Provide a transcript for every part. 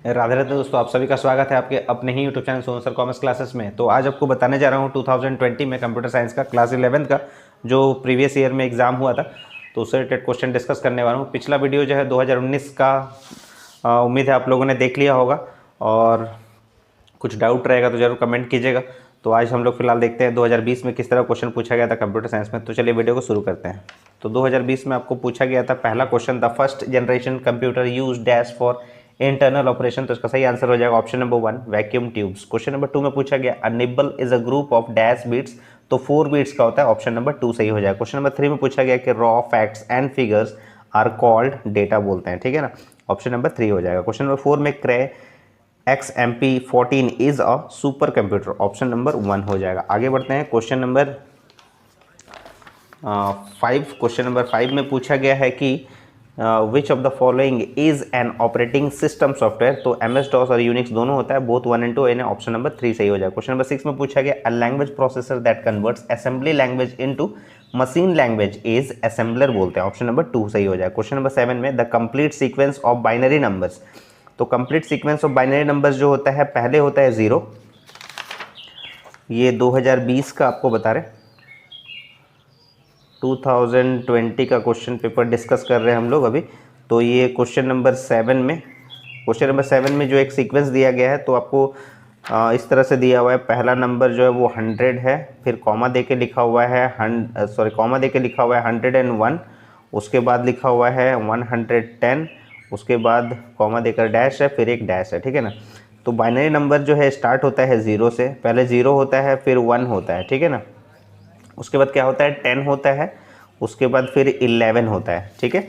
राधे राधे दोस्तों, आप सभी का स्वागत है आपके अपने ही YouTube channel Sonu sir commerce classes में। तो आज आपको बताने जा रहा हूँ 2020 में कंप्यूटर साइंस का क्लास 11 का जो प्रीवियस ईयर में एग्ज़ाम हुआ था, तो उससे रिलेटेड क्वेश्चन डिस्कस करने वाला हूँ। पिछला वीडियो जो है 2019 का उम्मीद है आप लोगों ने देख लिया होगा, और कुछ डाउट रहेगा तो ज़रूर कमेंट कीजिएगा। तो आज हम लोग फिलहाल देखते हैं 2020 में किस तरह क्वेश्चन पूछा गया था कंप्यूटर साइंस में। तो चलिए वीडियो को शुरू करते हैं। तो 2020 में आपको पूछा गया था पहला question, the first generation computer use dash for internal operation. तो इसका सही आंसर हो जाएगा option number 1, vacuum tubes. Question number 2 में पूछा गया a nibble is a group of dash bits. तो 4 बीट्स का होता है, ऑप्शन नंबर 2 सही हो जाएगा। क्वेश्चन नंबर 3 में पूछा गया कि raw facts and figures are called data बोलते हैं, ठीक है ना, ऑप्शन नंबर 3 हो जाएगा। क्वेश्चन नंबर 4 में क्रे XMP14 is a super computer, option number 1 हो जाएगा। आगे बढ़ते हैं क्वेश्चन नंबर 5। क्वेश्चन नंबर 5 में पूछा गया है कि which of the following is an operating system software. तो MS DOS और यूनिक्स दोनों होता है, बोथ 1 and 2 यानी ऑप्शन नंबर 3 सही हो जाएगा। क्वेश्चन नंबर 6 में पूछा गया a language processor that converts assembly language into machine language is assembler बोलते हैं, ऑप्शन नंबर 2 सही हो जाएगा। क्वेश्चन नंबर 7 में the complete sequence of binary numbers. तो complete sequence of binary numbers जो होता है, पहले होता है 0, ये 2020 का आपको बता रहे, 2020 का क्वेश्चन पेपर डिस्कस कर रहे हैं हम लोग अभी। तो ये क्वेश्चन नंबर 7 में जो एक सीक्वेंस दिया गया है, तो आपको इस तरह से दिया हुआ है। पहला नंबर जो है वो 100 है, फिर कॉमा दे के लिखा हुआ है 101, उसके बाद लिखा हुआ है 110, उसके बाद कॉमा देकर डैश है, फिर एक डैश है, ठीक है ना। तो बाइनरी नंबर जो है स्टार्ट होता है 0 से, पहले 0 होता है, फिर 1 होता है, ठीक है ना। उसके बाद क्या होता है, 10 होता है, उसके बाद फिर 11 होता है, ठीक है।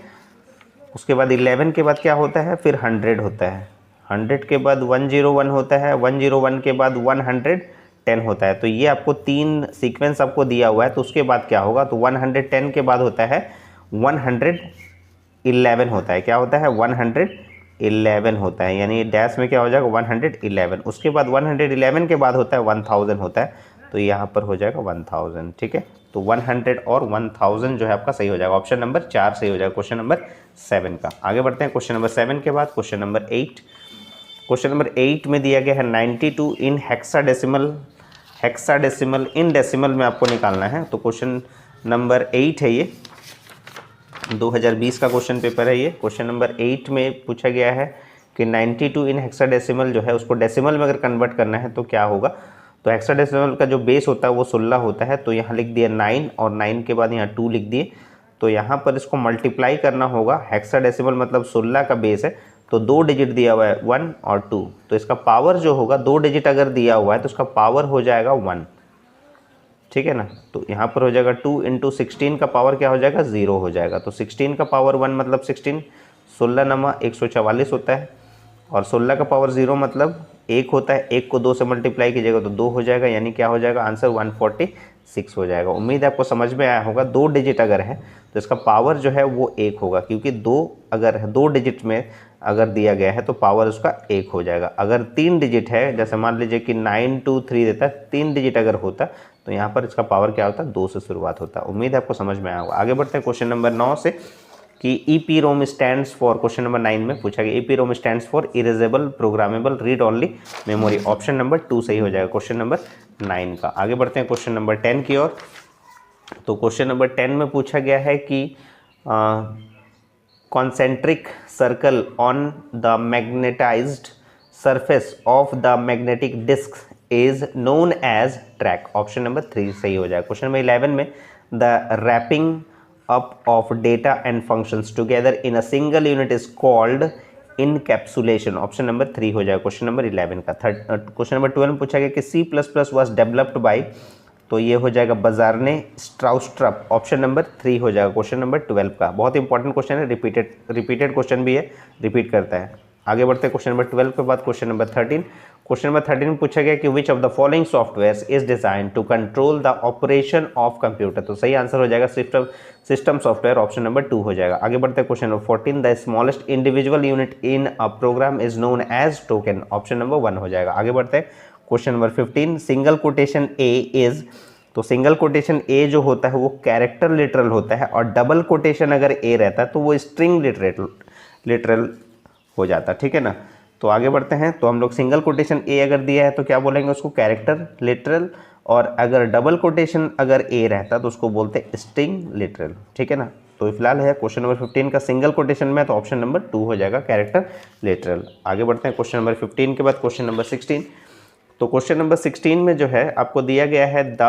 उसके बाद 11 के बाद क्या होता है, फिर 100 होता है, 100 के बाद 101 होता है, 101 के बाद 110 होता है। तो ये आपको 3 सीक्वेंस आपको दिया हुआ है। तो उसके बाद क्या होगा, तो 110 के बाद होता है 111 होता है, क्या होता है 111 होता है, यानी डैश में क्या हो जाएगा 111। उसके बाद 111 के बाद होता है 1000 होता है, तो यहाँ पर हो जाएगा 1000, ठीक है। तो 100 और 1000 जो है आपका सही हो जाएगा, ऑप्शन नंबर 4 सही हो जाएगा क्वेश्चन नंबर 7 का। आगे बढ़ते हैं क्वेश्चन नंबर 7 के बाद क्वेश्चन नंबर 8। क्वेश्चन नंबर 8 में दिया गया है 92 इन हेक्साडेसिमल इन डेसिमल में आपको निकालना है। तो क्वेश्चन नंबर 8 है, ये 2020 का क्वेश्चन पेपर है। ये क्वेश्चन नंबर 8 में पूछा गया है कि 92 इन हेक्साडेसिमल जो है उसको डेसिमल में अगर कन्वर्ट करना है तो क्या होगा। तो हेक्साडेसिमल का जो बेस होता है वो 16 होता है, तो यहाँ लिख दिया 9 और 9 के बाद यहाँ 2 लिख दिए। तो यहाँ पर इसको मल्टीप्लाई करना होगा, हेक्साडेसिमल मतलब 16 का बेस है, तो 2 डिजिट दिया हुआ है 1 और 2, तो इसका पावर जो होगा 2 डिजिट अगर दिया हुआ है तो इसका पावर हो जाएगा 1, ठीक है ना। तो यहाँ पर हो जाएगा 2 × 16 का पावर क्या हो जाएगा 0 हो जाएगा। तो 16 का पावर 1 मतलब 16, 16 नमा 144 होता है, और 16 का पावर 0 मतलब 1 होता है। 1 को 2 से मल्टीप्लाई कीजिएगा तो 2 हो जाएगा, यानी क्या हो जाएगा आंसर 146 हो जाएगा। उम्मीद है आपको समझ में आया होगा। 2 डिजिट अगर है तो इसका पावर जो है वो 1 होगा, क्योंकि 2 अगर है 2 डिजिट में अगर दिया गया है तो पावर उसका 1 हो जाएगा। अगर 3 डिजिट है, जैसे मान लीजिए कि 923 देता है, 3 डिजिट अगर होता तो यहाँ पर इसका पावर क्या होता है 2 से शुरुआत होता है। उम्मीद है आपको समझ में आया होगा। आगे बढ़ते हैं क्वेश्चन नंबर 9 से कि EPROM stands for, question number 9 में पूछा गया EPROM stands for erasable programmable read only memory, option number 2 सही हो जाएगा क्वेश्चन नंबर 9 का। आगे बढ़ते हैं क्वेश्चन नंबर 10 की ओर। तो क्वेश्चन नंबर 10 में पूछा गया है कि concentric circle on the magnetised surface of the magnetic disk is known as track, option number 3 सही हो जाएगा। क्वेश्चन नंबर 11 में the wrapping up of data and functions together in a single unit is called encapsulation, option number 3 हो जाएगा question number 11 का। Question number 12 में पूछा गया कि C++ was developed by, तो ये हो जाएगा बजारने स्ट्राउस्ट्रप, ऑप्शन नंबर 3 हो जाएगा क्वेश्चन नंबर 12 का। बहुत इंपॉर्टेंट क्वेश्चन है, रिपीटेड क्वेश्चन भी है, रिपीट करता है। आगे बढ़ते हैं क्वेश्चन नंबर 12 के बाद क्वेश्चन नंबर 13। क्वेश्चन नंबर 13 में पूछा गया कि which of the following software is design to control the operation of computer. तो सही आंसर हो जाएगा सिस्टम सॉफ्टवेयर, ऑप्शन नंबर 2 हो जाएगा। आगे बढ़ते हैं question number 14, the smallest individual unit in a program is known as token, option number 1 हो जाएगा। आगे बढ़ते हैं question number 15, single quotation A is, तो सिंगल कोटेशन ए जो होता है वो कैरेक्टर लिटरल होता है, और डबल कोटेशन अगर ए रहता है तो वो स्ट्रिंग लिटरल हो जाता है, ठीक है ना। तो आगे बढ़ते हैं। तो हम लोग सिंगल कोटेशन ए अगर दिया है तो क्या बोलेंगे उसको, कैरेक्टर लिटरल, और अगर डबल कोटेशन अगर ए रहता तो उसको बोलते हैं स्ट्रिंग लिटरल, ठीक है ना। तो फिलहाल है क्वेश्चन नंबर 15 का सिंगल कोटेशन में, तो ऑप्शन नंबर 2 हो जाएगा कैरेक्टर लिटरल। आगे बढ़ते हैं क्वेश्चन नंबर 15 के बाद क्वेश्चन नंबर 16। तो क्वेश्चन नंबर 16 में जो है आपको दिया गया है the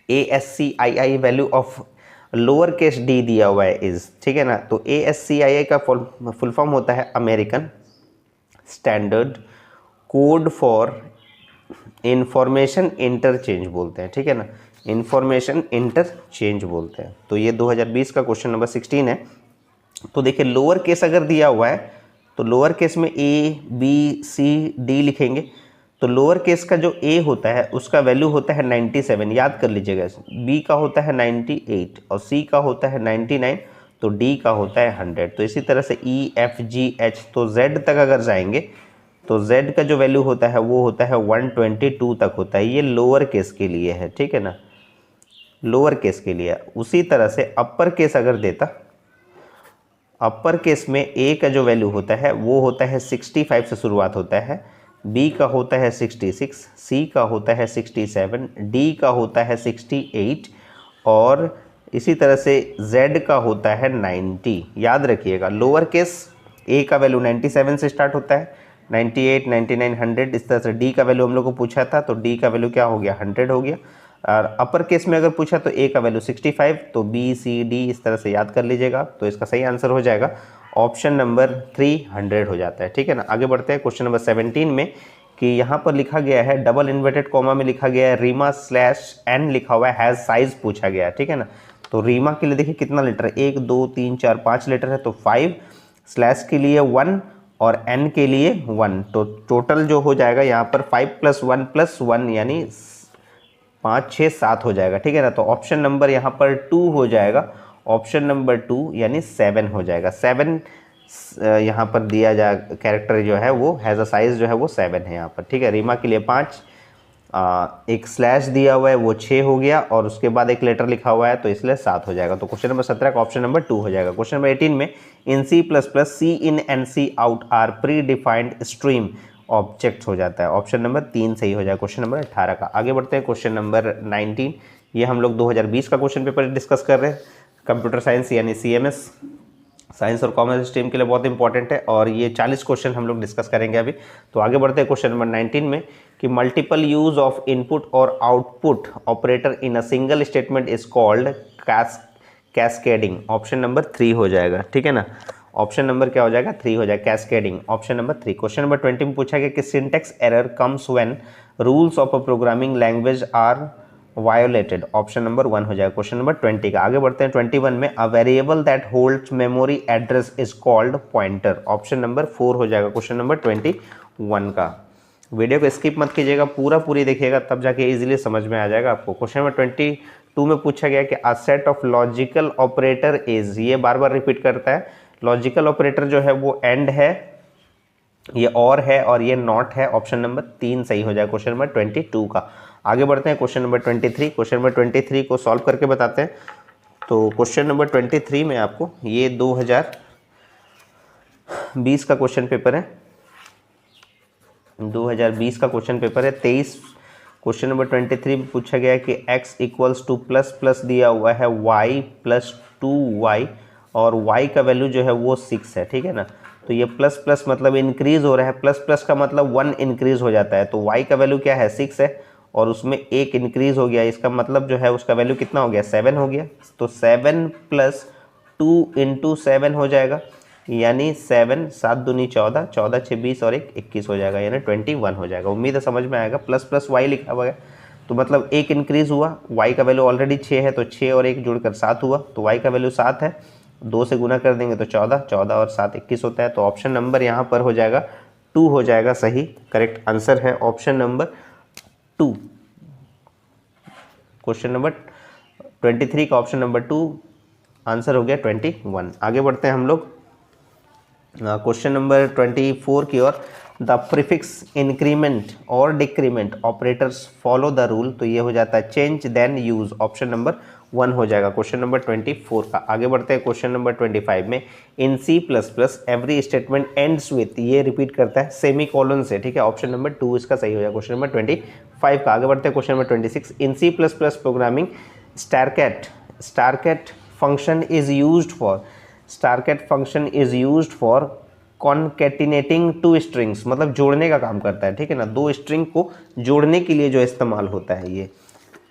ASCII value of lower case D दिया हुआ है इज, ठीक है ना। तो ASCII का फुल फॉर्म होता है American standard code for information interchange बोलते हैं, ठीक है ना, इंफॉर्मेशन इंटरचेंज बोलते हैं। तो ये 2020 का क्वेश्चन नंबर 16 है। तो देखिए लोअर केस अगर दिया हुआ है तो लोअर केस में ABCD लिखेंगे। तो लोअर केस का जो A होता है उसका वैल्यू होता है 97, याद कर लीजिएगा। B का होता है 98 और C का होता है 99, तो D का होता है 100। तो इसी तरह से EFGH, तो Z तक अगर जाएंगे तो Z का जो वैल्यू होता है वो होता है 122 तक होता है। ये लोअर केस के लिए है, ठीक है ना, लोअर केस के लिए। उसी तरह से अपर केस अगर देता, अपर केस में A का जो वैल्यू होता है वो होता है 65 से शुरुआत होता है, B का होता है 66, C का होता है 67, D का होता है 68 और इसी तरह से Z का होता है 90। याद रखिएगा लोअर केस A का वैल्यू 97 से स्टार्ट होता है, 98, 99, 100। इस तरह से D का वैल्यू हम लोग को पूछा था तो D का वैल्यू क्या हो गया, 100 हो गया। और अपर केस में अगर पूछा तो A का वैल्यू 65, तो B C D इस तरह से याद कर लीजिएगा। तो इसका सही आंसर हो जाएगा ऑप्शन नंबर 300 हो जाता है, ठीक है ना। आगे बढ़ते हैं क्वेश्चन नंबर 17 में, कि यहाँ पर लिखा गया है डबल इन्वर्टेड कॉमा में लिखा गया है रीमा/n लिखा हुआ है, हैज़ साइज पूछा गया है, ठीक है ना। तो रीमा के लिए देखिए कितना लीटर है, 1 2 3 4 5 लीटर है, तो 5, स्लैश के लिए 1 और n के लिए 1, तो टोटल जो हो जाएगा यहाँ पर 5 + 1 + 1 यानी 5 6 7 हो जाएगा, ठीक है ना। तो ऑप्शन नंबर यहाँ पर 2 हो जाएगा, ऑप्शन नंबर 2 यानी 7 हो जाएगा। 7 यहाँ पर दिया जा कैरेक्टर जो है वो हैज़ अ साइज जो है वो 7 है यहाँ पर, ठीक है। रीमा के लिए 5, एक स्लैश दिया हुआ है वो 6 हो गया और उसके बाद एक लेटर लिखा हुआ है तो इसलिए 7 हो जाएगा। तो क्वेश्चन नंबर 17 का ऑप्शन नंबर 2 हो जाएगा। क्वेश्चन नंबर 18 में in C++ C in and C out are predefined stream object हो जाता है, ऑप्शन नंबर 3 सही हो जाएगा क्वेश्चन नंबर 18 का। आगे बढ़ते हैं क्वेश्चन नंबर 19। ये हम लोग 2020 का क्वेश्चन पेपर डिस्कस कर रहे हैं, कंप्यूटर साइंस यानी CMS, साइंस और कॉमर्स स्ट्रीम के लिए बहुत इंपॉर्टेंट है और ये 40 क्वेश्चन हम लोग डिस्कस करेंगे अभी। तो आगे बढ़ते हैं क्वेश्चन नंबर 19 में, कि मल्टीपल यूज ऑफ इनपुट और output operator in a single statement is called cascading, option number 3 हो जाएगा, ठीक है ना। ऑप्शन नंबर क्या हो जाएगा, 3 हो जाएगा, cascading, option number 3। Question number 20 में पूछा गया कि syntax error comes when rules of a programming language are violated, option number 1 हो जाएगा क्वेश्चन नंबर 20 का। आगे बढ़ते हैं 21 में, a variable that holds memory address is called pointer, option number 4 हो जाएगा क्वेश्चन नंबर 21 का। वीडियो को स्किप मत कीजिएगा, पूरी देखिएगा तब जाके इजीली समझ में आ जाएगा आपको। क्वेश्चन नंबर 22 में पूछा गया कि a set of logical operator is, ये बार बार रिपीट करता है, लॉजिकल ऑपरेटर जो है वो एंड है, ये और ये नॉट है, ऑप्शन नंबर 3 सही हो जाएगा क्वेश्चन नंबर 22 का। आगे बढ़ते हैं क्वेश्चन नंबर 23। क्वेश्चन नंबर 23 को सॉल्व करके बताते हैं। तो क्वेश्चन नंबर 23 में आपको ये 2020 का क्वेश्चन पेपर है, 2020 का क्वेश्चन पेपर है। 23 क्वेश्चन नंबर 23 में पूछा गया है कि x = प्लस दिया हुआ है y + 2y और y का वैल्यू जो है वो 6 है, ठीक है ना। तो ये प्लस मतलब इंक्रीज हो रहा है, प्लस का मतलब 1 इंक्रीज हो जाता है, तो y का वैल्यू क्या है, 6 है और उसमें 1 इंक्रीज हो गया, इसका मतलब जो है उसका वैल्यू कितना हो गया, 7 हो गया। तो 7 + 2 × 7 हो जाएगा, यानी 7 7 दूनी 14, 14 6 20 और 1 21 हो जाएगा, यानी 21 हो जाएगा। उम्मीद है समझ में आएगा। प्लस y लिखा हुआ है तो मतलब 1 इंक्रीज हुआ, y का वैल्यू ऑलरेडी 6 है तो 6 और 1 जुड़कर 7 हुआ, तो y का वैल्यू 7 है, 2 से गुना कर देंगे तो 14, 14 और 7 21 होता है। तो ऑप्शन नंबर यहाँ पर हो जाएगा 2 हो जाएगा, सही करेक्ट आंसर है ऑप्शन नंबर 2। क्वेश्चन नंबर 23 का ऑप्शन नंबर 2 आंसर हो गया 21। आगे बढ़ते हैं हम लोग क्वेश्चन नंबर 24 की ओर। द प्रीफिक्स इंक्रीमेंट और decrement operators follow the rule, तो ये हो जाता है change then use, option number 1 हो जाएगा क्वेश्चन नंबर 24 का। आगे बढ़ते हैं क्वेश्चन नंबर 25 में। In C++ every statement ends with, ये रिपीट करता है सेमी कॉलन से, ठीक है। ऑप्शन नंबर 2 इसका सही हो जाएगा क्वेश्चन नंबर 25 का। आगे बढ़ते हैं question number 26। In C++ programming strcat function is used for, strcat function is used for concatenating two strings, मतलब जोड़ने का काम करता है, ठीक है ना। दो स्ट्रिंग को जोड़ने के लिए जो इस्तेमाल होता है ये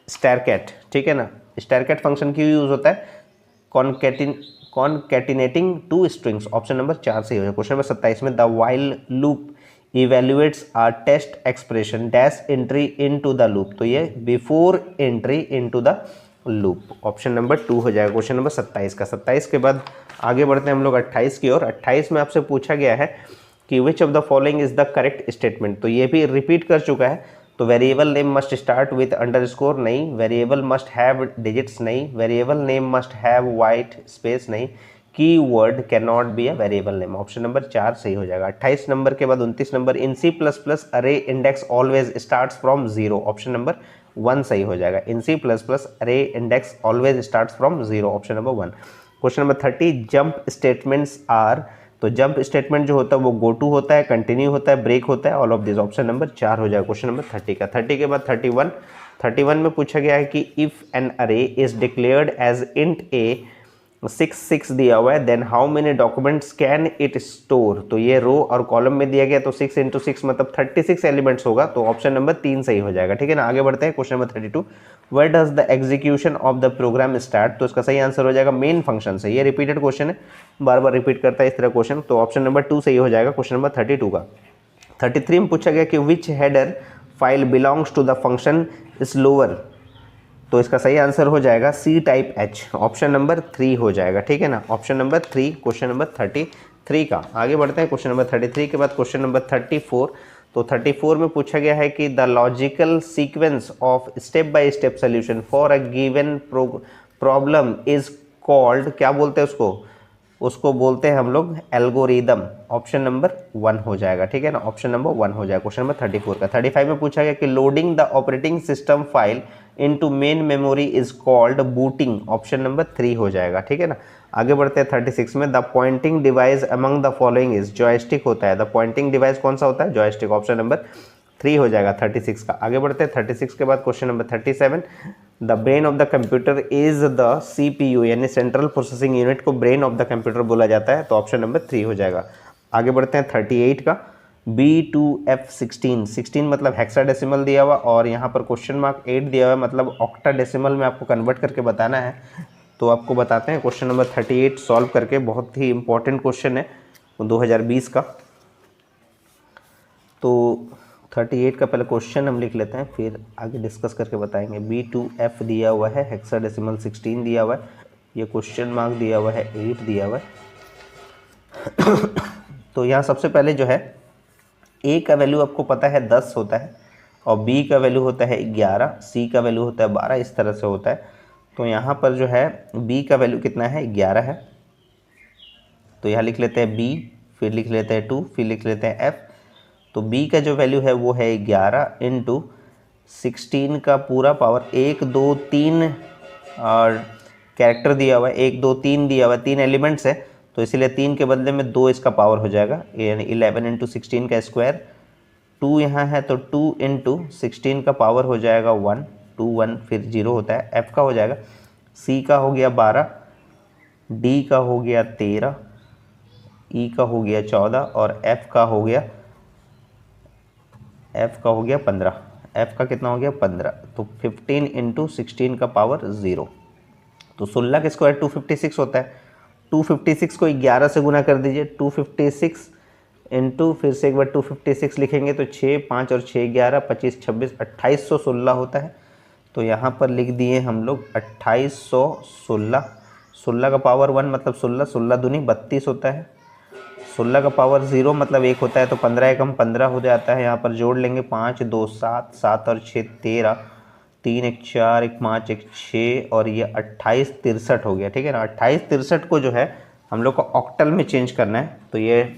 स्टारकैट, ठीक है ना। स्टारकैट फंक्शन क्यों यूज होता है? Concatenating two strings. Option number 4 से हो जाएगा क्वेश्चन नंबर 27 में। The while loop evaluates are test expression dash entry into the loop, तो ये before entry into the loop. Option number 2 हो जाएगा क्वेश्चन नंबर 27 का। 27 के बाद आगे बढ़ते हैं हम लोग 28 की ओर। 28 में आपसे पूछा गया है कि which of the following is the correct statement, तो ये भी रिपीट कर चुका है। तो variable name must start with underscore, नहीं। वेरिएबल मस्ट हैव डिजिट्स, नहीं। Variable name must have white space, नहीं। Keyword can not be a variable name. Option number 4 सही हो जाएगा। 28 नंबर के बाद 29 number. In C++ array index always starts from 0। Option number 1 सही हो जाएगा। In C++ array index always starts from 0। Option number 1। Question number 30। Jump statements are, तो jump statement जो होता है वो गो टू होता है, कंटिन्यू होता है, ब्रेक होता है, all of this. Option number 4 हो जाएगा क्वेश्चन नंबर 30 का। 30 के बाद 31 में पूछा गया है कि if an array is declared as int a 6 दिया हुआ है, then how many documents can it store, तो ये रो और कॉलम में दिया गया, तो 6 × 6 मतलब 36 एलिमेंट्स होगा, तो ऑप्शन नंबर 3 सही हो जाएगा, ठीक है ना। आगे बढ़ते हैं question number 32। Where does the execution of the program start, तो इसका सही आंसर हो जाएगा मेन फंक्शन से। ये रिपीटेड क्वेश्चन है, बार बार रिपीट करता है इस तरह क्वेश्चन, तो ऑप्शन नंबर 2 सही हो जाएगा क्वेश्चन नंबर 32 का। 33 में पूछा गया कि which header file belongs to the function slower, तो इसका सही आंसर हो जाएगा C type H। Option number 3 हो जाएगा, ठीक है ना। ऑप्शन नंबर 3 क्वेश्चन नंबर 33 का। आगे बढ़ते हैं क्वेश्चन नंबर 33 के बाद क्वेश्चन नंबर 34। तो 34 में पूछा गया है कि the logical sequence of step by step solution for a given problem is called, क्या बोलते हैं उसको बोलते हैं हम लोग एल्गोरिदम। ऑप्शन नंबर 1 हो जाएगा, ठीक है ना। ऑप्शन नंबर 1 हो जाएगा क्वेश्चन नंबर 34 का। 35 में पूछा गया कि loading the operating system file into main memory is called booting. Option number 3 हो जाएगा, ठीक है ना। आगे बढ़ते हैं 36 में। The pointing device among the following is, joystick होता है। द पॉइंटिंग डिवाइस कौन सा होता है? जॉयस्टिक। ऑप्शन नंबर 3 हो जाएगा 36 का। आगे बढ़ते हैं 36 के बाद question number 37। The brain of the computer is the CPU, यानी सेंट्रल प्रोसेसिंग यूनिट को ब्रेन ऑफ द कंप्यूटर बोला जाता है, तो ऑप्शन नंबर 3 हो जाएगा। आगे बढ़ते हैं 38 का। B2F16, 16 मतलब हेक्साडेसिमल दिया हुआ, और यहाँ पर क्वेश्चन मार्क 8 दिया हुआ है, मतलब ऑक्टाडेसिमल में आपको कन्वर्ट करके बताना है। तो आपको बताते हैं क्वेश्चन नंबर 38 सॉल्व करके, बहुत ही इंपॉर्टेंट क्वेश्चन है 2020 का। तो 38 का पहले क्वेश्चन हम लिख लेते हैं, फिर आगे डिस्कस करके बताएंगे। B2F दिया हुआ है, हेक्साडेसिमल 16 दिया हुआ है, ये क्वेश्चन मार्क दिया हुआ है 8 दिया हुआ है। तो यहाँ सबसे पहले जो है A का वैल्यू आपको पता है 10 होता है, और B का वैल्यू होता है 11, C का वैल्यू होता है 12, इस तरह से होता है। तो यहाँ पर जो है B का वैल्यू कितना है? 11 है, तो यहाँ लिख लेते हैं B, फिर लिख लेते हैं 2, फिर लिख लेते हैं F। तो B का जो वैल्यू है वो है 11 इंटू 16 का पूरा पावर, 1 2 3 और कैरेक्टर दिया हुआ है, 1 2 3 दिया हुआ है, 3 एलिमेंट्स है, तो इसीलिए 3 के बदले में 2 इसका पावर हो जाएगा, यानी 11 इंटू 16 का स्क्वायर। 2 यहाँ है तो 2 इंटू 16 का पावर हो जाएगा 1, 2 1 फिर 0 होता है। F का हो जाएगा, C का हो गया 12, D का हो गया 13, E का हो गया 14 और F का हो गया 15। F का कितना हो गया? 15। तो 15 इंटू 16 का पावर 0, तो 16 का स्क्वायर 256 होता है। 256 को 11 से गुना कर दीजिए, 256 इंटू फिर से एक बार 256 लिखेंगे तो 6 5 और 6 11 25 26 2816 होता है। तो यहाँ पर लिख दिए हम लोग 2816। 16 का पावर 1 मतलब 16, 16 दूनी 32 होता है। 16 का पावर 0 मतलब 1 होता है, तो 15 एकम 15 हो जाता है। यहाँ पर जोड़ लेंगे 5 2 7, 7 और 6 13, 3 1 4 1 5 1 6 और ये 28 63 हो गया, ठीक है ना। 28 63 को जो है हम लोग को ऑक्टल में चेंज करना है, तो ये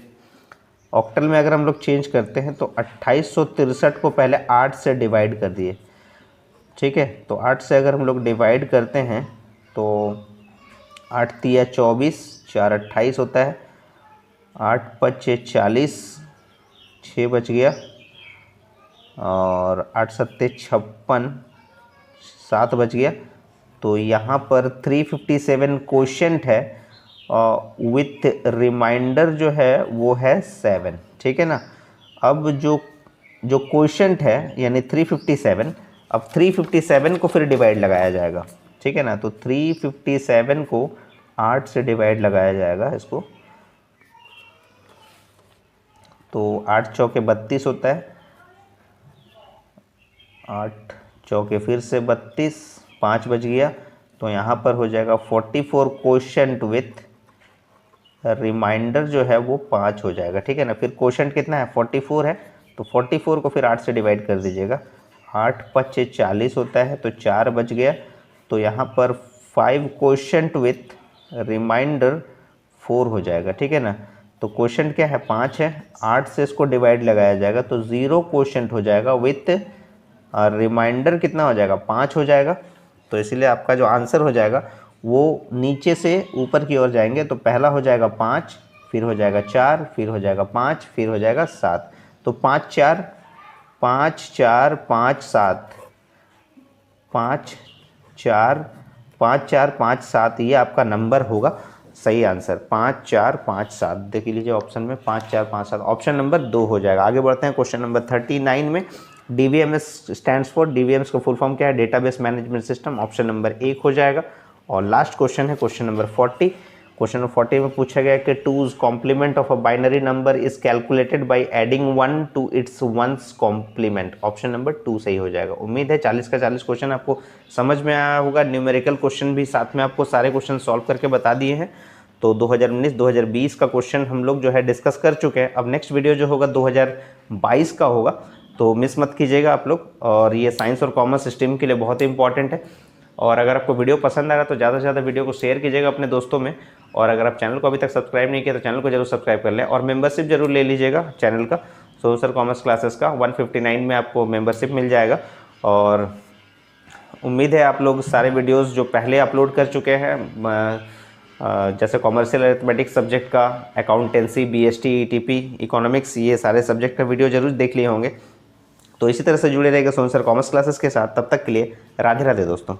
ऑक्टल में अगर हम लोग चेंज करते हैं तो 2863 को पहले 8 से डिवाइड कर दिए, ठीक है। तो 8 से अगर हम लोग डिवाइड करते हैं तो 8 तिया 24, 4 28 होता है, 8 5 40, 6 बच गया, और 8 सत्ते 56, 7 बच गया। तो यहाँ पर 357 क्वोशंट है विथ रिमाइंडर जो है वो है 7, ठीक है ना। अब जो क्वोशंट है यानी 357, अब 357 को फिर डिवाइड लगाया जाएगा, ठीक है ना। तो 357 को 8 से डिवाइड लगाया जाएगा इसको, तो 8 चौके 32 होता है, 8 चौके फिर से 32, 5 बच गया। तो यहाँ पर हो जाएगा 44 क्वोशंट विथ रिमाइंडर जो है वो 5 हो जाएगा, ठीक है ना। फिर क्वोशंट कितना है 44 है, तो 44 को फिर 8 से डिवाइड कर दीजिएगा, 8 5 40 होता है, तो 4 बच गया। तो यहाँ पर 5 क्वोशंट विथ रिमाइंडर 4 हो जाएगा, ठीक है ना। तो क्वोशंट क्या है 5 है, 8 से इसको डिवाइड लगाया जाएगा तो 0 क्वोशंट हो जाएगा विथ रिमाइंडर कितना हो जाएगा 5 हो जाएगा। तो इसीलिए आपका जो आंसर हो जाएगा वो नीचे से ऊपर की ओर जाएंगे, तो पहला हो जाएगा 5, फिर हो जाएगा 4, फिर हो जाएगा 5, फिर हो जाएगा 7। तो 5 4 5 4 5 7, 5 4 5 4 5 7, ये आपका नंबर होगा सही आंसर 5 4 5 7। देख लीजिए ऑप्शन में 5 4 5 7, ऑप्शन नंबर 2 हो जाएगा। आगे बढ़ते हैं क्वेश्चन नंबर 39 में। DBMS स्टैंड्स फॉर, DBMS का फुल फॉर्म क्या है, database management system, option number 1 हो जाएगा। और लास्ट क्वेश्चन है क्वेश्चन नंबर 40। क्वेश्चन नंबर 40 में पूछा गया कि 2's complement of a binary number is calculated by adding 1 to its 1's complement, option number 2 सही हो जाएगा। उम्मीद है 40 का 40 क्वेश्चन आपको समझ में आया होगा। न्यूमेरिकल क्वेश्चन भी साथ में आपको सारे क्वेश्चन सॉल्व करके बता दिए हैं। तो 2019-2020 का क्वेश्चन हम लोग जो है डिस्कस कर चुके हैं। अब नेक्स्ट वीडियो जो होगा 2022 का होगा, तो मिस मत कीजिएगा आप लोग। और ये साइंस और कॉमर्स स्ट्रीम के लिए बहुत ही इंपॉर्टेंट है। और अगर आपको वीडियो पसंद आ रहा है तो ज़्यादा से ज़्यादा वीडियो को शेयर कीजिएगा अपने दोस्तों में। और अगर आप चैनल को अभी तक सब्सक्राइब नहीं किया तो चैनल को जरूर सब्सक्राइब कर लें, और मेंबरशिप जरूर ले लीजिएगा चैनल का। सोशल कॉमर्स क्लासेस का 159 में आपको मेंबरशिप मिल जाएगा। और उम्मीद है आप लोग सारे वीडियोज़ जो पहले अपलोड कर चुके हैं, जैसे कॉमर्शियल अरिथमेटिक्स सब्जेक्ट का, अकाउंटेंसी, BST, ETP, इकोनॉमिक्स, ये सारे सब्जेक्ट का वीडियो जरूर देख लिए होंगे। तो इसी तरह से जुड़े रहेगा सोनसर कॉमर्स क्लासेस के साथ। तब तक के लिए राधे राधे दोस्तों।